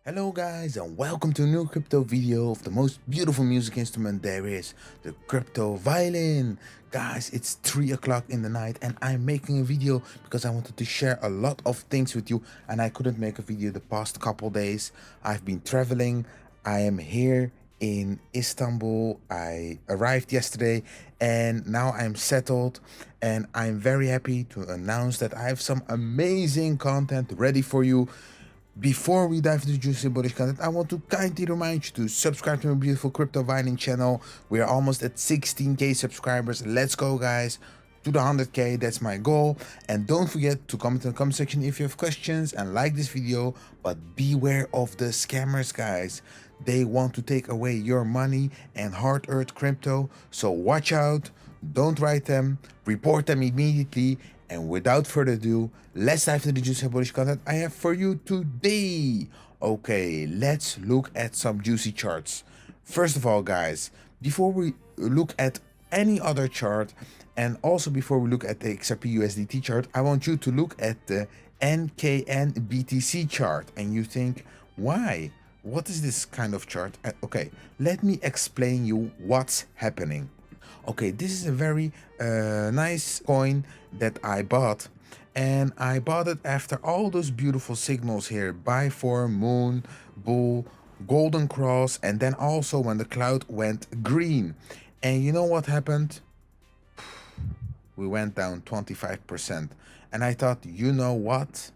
Hello guys and welcome to a new crypto video of the most beautiful music instrument there is, the crypto violin. Guys, it's 3 o'clock in the night and I'm making a video because I wanted to share a lot of things with you and I couldn't make a video the past couple days. I've been traveling. I am here in Istanbul. I arrived yesterday and now I'm settled and I'm very happy to announce that I have some amazing content ready for you. Before we dive into juicy bullish content, I want to kindly remind you to subscribe to my beautiful crypto violin channel. We are almost at 16k subscribers. Let's go, guys, to the 100k. That's my goal. And don't forget to comment in the comment section if you have questions and like this video. But beware of the scammers, guys. They want to take away your money and hard-earned crypto. So watch out. Don't write them. Report them immediately. And without further ado, let's dive into the juicy bullish content I have for you today. Okay, let's look at some juicy charts. First of all, guys, before we look at any other chart, and also before we look at the XRP USDT chart, I want you to look at the NknBTC chart. And you think, why? What is this kind of chart? Okay, let me explain you what's happening. Okay, this is a very nice coin that I bought, and I bought it after all those beautiful signals here: buy for moon, bull, golden cross, and then also when the cloud went green. And you know what happened? We went down 25%, and I thought, you know what?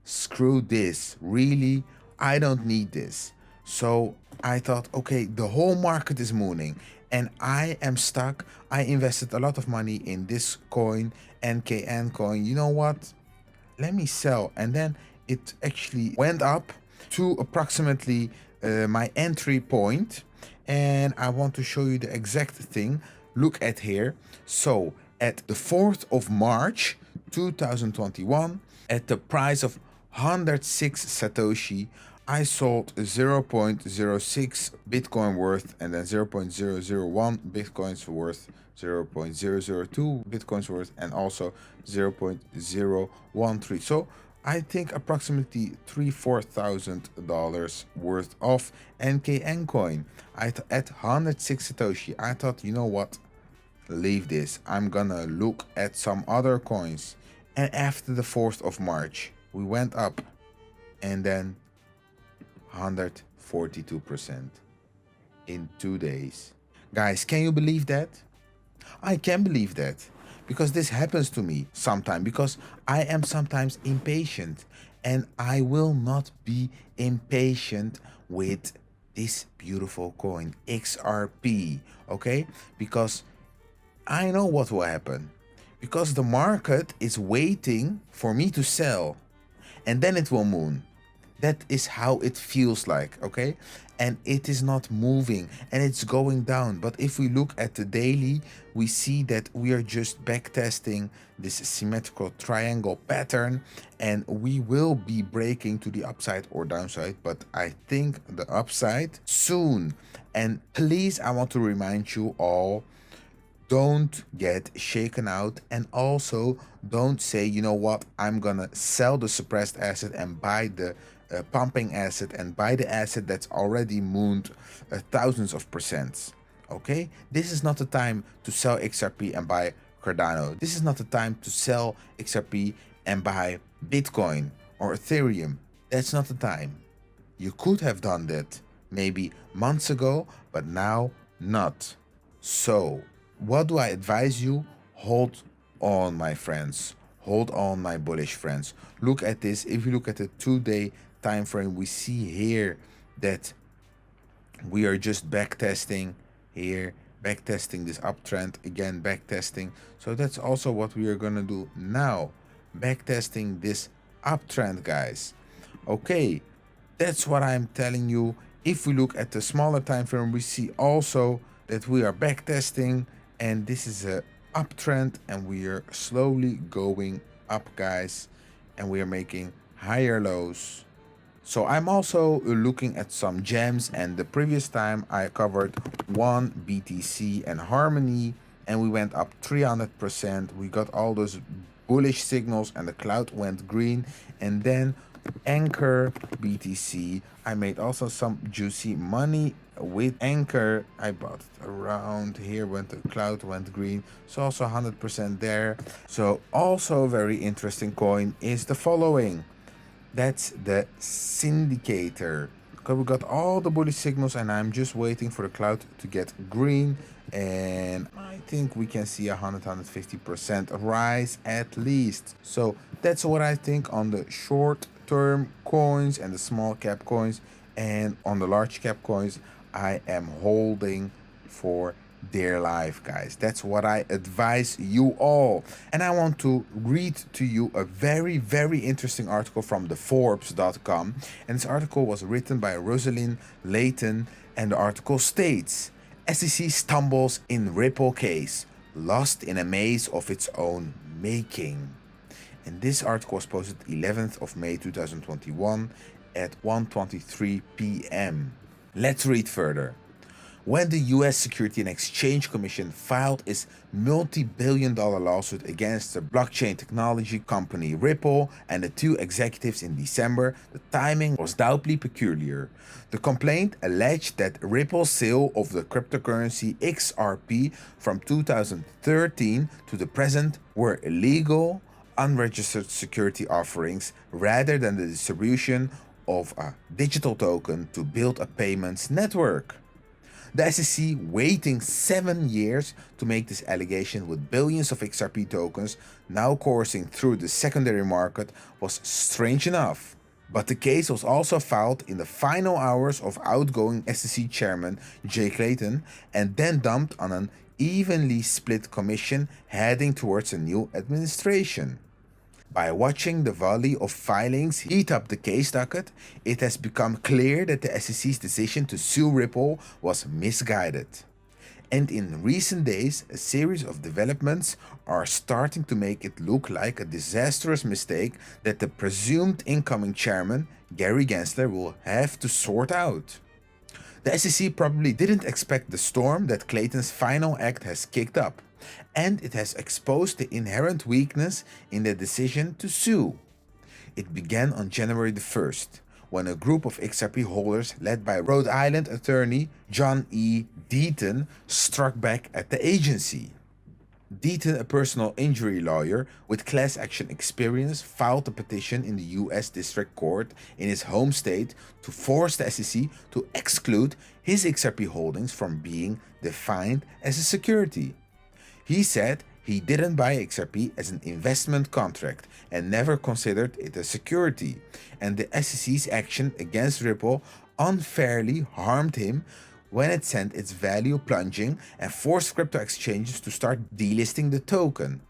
Screw this. Really, I don't need this. So I thought, okay, the whole market is mooning and I am stuck. I invested a lot of money in this coin, NkN coin. You know what? Let me sell. And then it actually went up to approximately my entry point. And I want to show you the exact thing. Look at here. So at the 4th of March 2021, at the price of 106 Satoshi, I sold 0.06 Bitcoin worth, and then 0.001 Bitcoins worth, 0.002 Bitcoins worth, and also 0.013. So I think approximately $3,000-4,000 worth of NkN coin. At 106 Satoshi, I thought, you know what? Leave this. I'm gonna look at some other coins. And after the 4th of March, we went up and then 142% in 2 days. Guys, can you believe that? I can believe that because this happens to me sometimes, because I am sometimes impatient, and I will not be impatient with this beautiful coin XRP, okay? Because I know what will happen, because the market is waiting for me to sell and then it will moon. That is how it feels like, okay? And it is not moving and it's going down. But if we look at the daily, we see that we are just backtesting this symmetrical triangle pattern, and we will be breaking to the upside or downside, but I think the upside soon. And please, I want to remind you all, don't get shaken out, and also don't say, you know what, I'm gonna sell the suppressed asset and buy the pumping asset and buy the asset that's already mooned thousands of percents. Okay, this is not the time to sell XRP and buy Cardano. This is not the time to sell XRP and buy Bitcoin or Ethereum. That's not the time. You could have done that maybe months ago, but now not. So what do I advise you? Hold on, my friends. Hold on, my bullish friends. Look at this. If you look at the 2-day time frame, we see here that we are just backtesting here, backtesting this uptrend, again backtesting. So that's also what we are gonna do now, backtesting this uptrend, guys. Okay, that's what I'm telling you. If we look at the smaller time frame, we see also that we are backtesting, and this is a uptrend, and we are slowly going up, guys, and we are making higher lows. So I'm also looking at some gems, and the previous time I covered NknBTC and Harmony, and we went up 300%. We got all those bullish signals and the cloud went green, and then NknBTC. I made also some juicy money with Anchor. I bought it around here when the cloud went green, so also 100% there. So also very interesting coin is the following. That's the syndicator. Okay, we got all the bullish signals and I'm just waiting for the cloud to get green, and I think we can see 150% rise at least. So that's what I think on the short term coins and the small cap coins, and on the large cap coins I am holding for dear life, guys. That's what I advise you all. And I want to read to you a very interesting article from the Forbes.com, and this article was written by Rosalind Layton, and the article states: SEC stumbles in Ripple case, lost in a maze of its own making. And this article was posted 11th of May 2021 at 1:23 p.m. Let's read further. When the US Securities and Exchange Commission filed its multi-billion-dollar lawsuit against the blockchain technology company Ripple and the two executives in December, the timing was doubly peculiar. The complaint alleged that Ripple's sale of the cryptocurrency XRP from 2013 to the present were illegal, unregistered security offerings rather than the distribution of a digital token to build a payments network. The SEC waiting 7 years to make this allegation with billions of XRP tokens now coursing through the secondary market was strange enough. But the case was also filed in the final hours of outgoing SEC Chairman Jay Clayton and then dumped on an evenly split commission heading towards a new administration. By watching the volley of filings heat up the case docket, it has become clear that the SEC's decision to sue Ripple was misguided. And in recent days, a series of developments are starting to make it look like a disastrous mistake that the presumed incoming chairman, Gary Gensler, will have to sort out. The SEC probably didn't expect the storm that Clayton's final act has kicked up, and it has exposed the inherent weakness in the decision to sue. It began on January the 1st, when a group of XRP holders led by Rhode Island attorney John E. Deaton struck back at the agency. Deaton, a personal injury lawyer with class action experience, filed a petition in the U.S. District Court in his home state to force the SEC to exclude his XRP holdings from being defined as a security. He said he didn't buy XRP as an investment contract and never considered it a security, and the SEC's action against Ripple unfairly harmed him when it sent its value plunging and forced crypto exchanges to start delisting the token.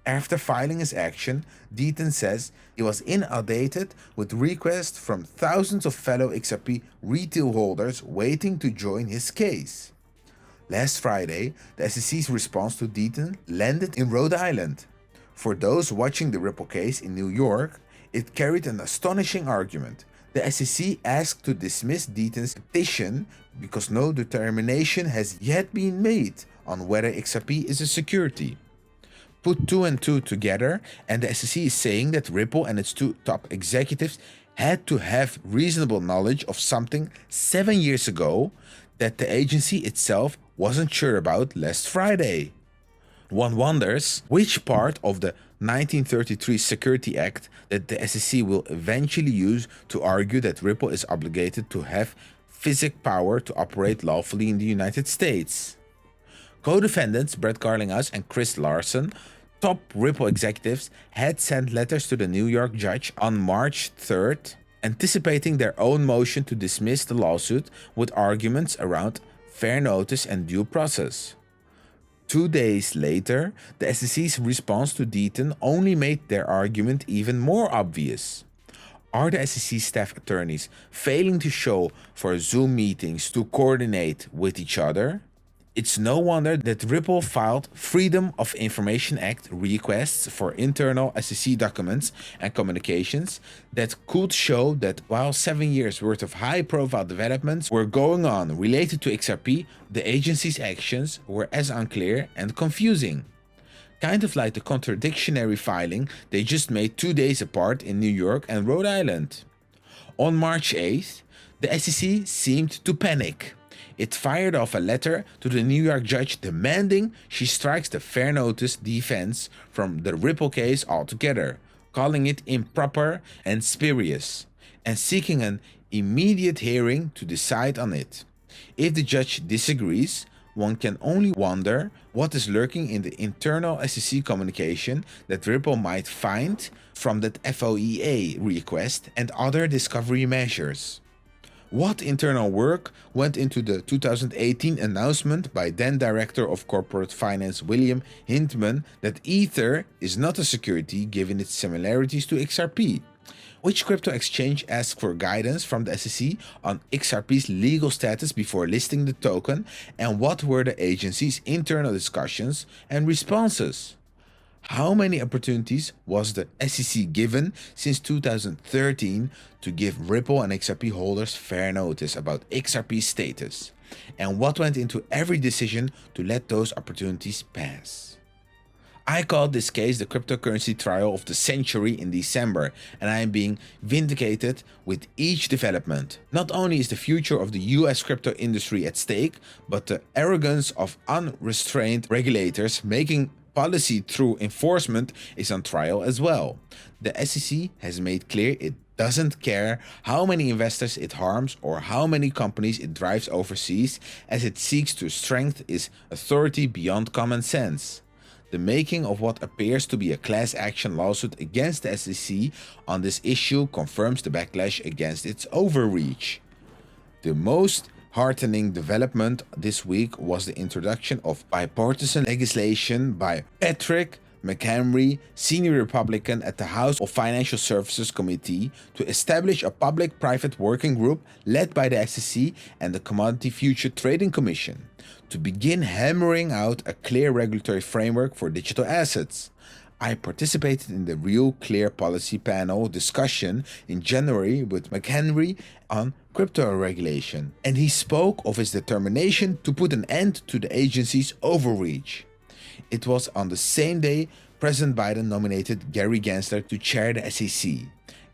After filing his action, Deaton says he was inundated with requests from thousands of fellow XRP retail holders waiting to join his case. Last Friday, the SEC's response to Deaton landed in Rhode Island. For those watching the Ripple case in New York, it carried an astonishing argument. The SEC asked to dismiss Deaton's petition because no determination has yet been made on whether XRP is a security. Put two and two together, and the SEC is saying that Ripple and its two top executives had to have reasonable knowledge of something 7 years ago that the agency itself wasn't sure about last Friday. One wonders which part of the 1933 Security Act that the SEC will eventually use to argue that Ripple is obligated to have physical power to operate lawfully in the United States. Co-defendants Brett Garlinghouse and Chris Larson, top Ripple executives, had sent letters to the New York judge on March 3rd, anticipating their own motion to dismiss the lawsuit with arguments around fair notice and due process. 2 days later, the SEC's response to Deaton only made their argument even more obvious. Are the SEC staff attorneys failing to show for Zoom meetings to coordinate with each other? It's no wonder that Ripple filed Freedom of Information Act requests for internal SEC documents and communications that could show that while 7 years worth of high-profile developments were going on related to XRP, the agency's actions were as unclear and confusing. Kind of like the contradictionary filing they just made 2 days apart in New York and Rhode Island. On March 8th, the SEC seemed to panic. It fired off a letter to the New York judge demanding she strikes the fair notice defense from the Ripple case altogether, calling it improper and spurious, and seeking an immediate hearing to decide on it. If the judge disagrees, one can only wonder what is lurking in the internal SEC communication that Ripple might find from that FOIA request and other discovery measures. What internal work went into the 2018 announcement by then Director of Corporate Finance William Hintman that Ether is not a security given its similarities to XRP? Which crypto exchange asked for guidance from the SEC on XRP's legal status before listing the token, and what were the agency's internal discussions and responses? How many opportunities was the SEC given since 2013 to give Ripple and XRP holders fair notice about XRP's status? And what went into every decision to let those opportunities pass? I called this case the cryptocurrency trial of the century in December, and I am being vindicated with each development. Not only is the future of the US crypto industry at stake, but the arrogance of unrestrained regulators making policy through enforcement is on trial as well. The SEC has made clear it doesn't care how many investors it harms or how many companies it drives overseas, as it seeks to strengthen its authority beyond common sense. The making of what appears to be a class action lawsuit against the SEC on this issue confirms the backlash against its overreach. The most heartening development this week was the introduction of bipartisan legislation by Patrick McHenry, senior Republican at the House of Financial Services Committee, to establish a public-private working group led by the SEC and the Commodity Future Trading Commission to begin hammering out a clear regulatory framework for digital assets. I participated in the Real Clear Policy panel discussion in January with McHenry on crypto regulation, and he spoke of his determination to put an end to the agency's overreach. It was on the same day President Biden nominated Gary Gensler to chair the SEC.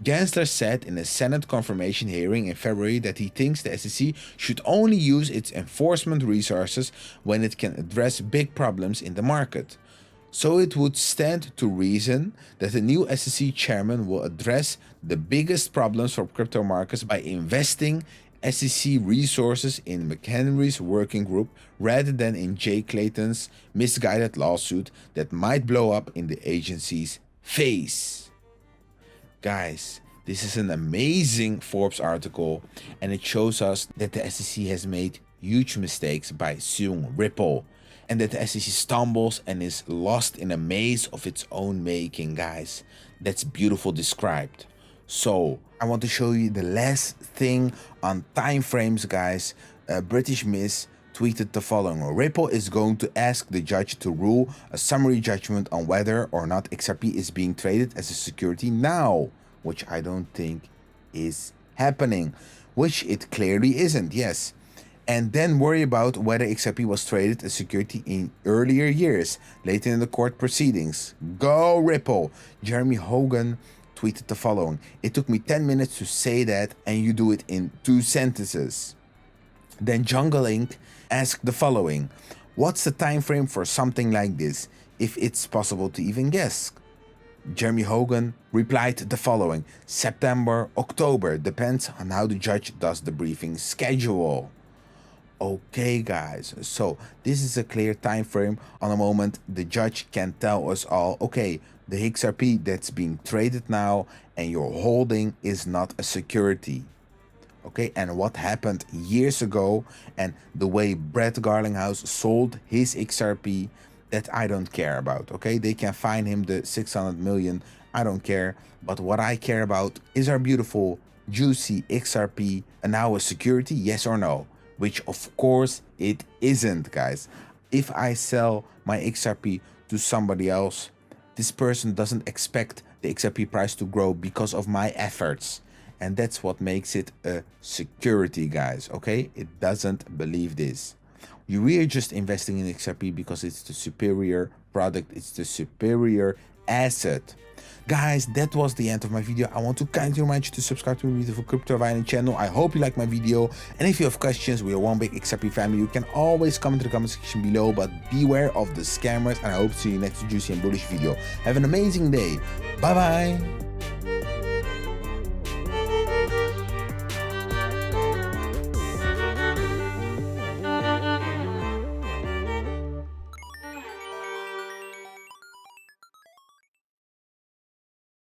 Gensler said in a Senate confirmation hearing in February that he thinks the SEC should only use its enforcement resources when it can address big problems in the market. So it would stand to reason that the new SEC chairman will address the biggest problems for crypto markets by investing SEC resources in McHenry's working group rather than in Jay Clayton's misguided lawsuit that might blow up in the agency's face. Guys, this is an amazing Forbes article, and it shows us that the SEC has made huge mistakes by suing Ripple, and that the SEC stumbles and is lost in a maze of its own making, guys. That's beautiful described. So I want to show you the last thing on time frames, guys. British Miss tweeted the following: Ripple is going to ask the judge to rule a summary judgment on whether or not XRP is being traded as a security now, which I don't think is happening, which it clearly isn't, yes. And then worry about whether XRP was traded as security in earlier years, later in the court proceedings. Go Ripple! Jeremy Hogan tweeted the following: it took me 10 minutes to say that, and you do it in 2 sentences. Then Jungle Inc. asked the following: what's the time frame for something like this, if it's possible to even guess? Jeremy Hogan replied the following: September, October, depends on how the judge does the briefing schedule. Okay guys, so this is a clear time frame. On a moment the judge can tell us all, okay, the XRP that's being traded now and you're holding is not a security. Okay, and what happened years ago and the way Brett Garlinghouse sold his XRP, that I don't care about. Okay, they can fine him the 600 million, I don't care. But what I care about is our beautiful juicy XRP and now a security, yes or no? Which of course it isn't, guys. If I sell my XRP to somebody else, this person doesn't expect the XRP price to grow because of my efforts. And that's what makes it a security, guys, okay? It doesn't believe this. We are just investing in XRP because it's the superior product, it's the superior asset. Guys, that was the end of my video. I want to kindly remind you to subscribe to my beautiful Crypto Violent channel. I hope you like my video, and if you have questions, we are one big XRP family. You can always comment in the comment section below, but beware of the scammers, and I hope to see you next juicy and bullish video. Have an amazing day. Bye bye.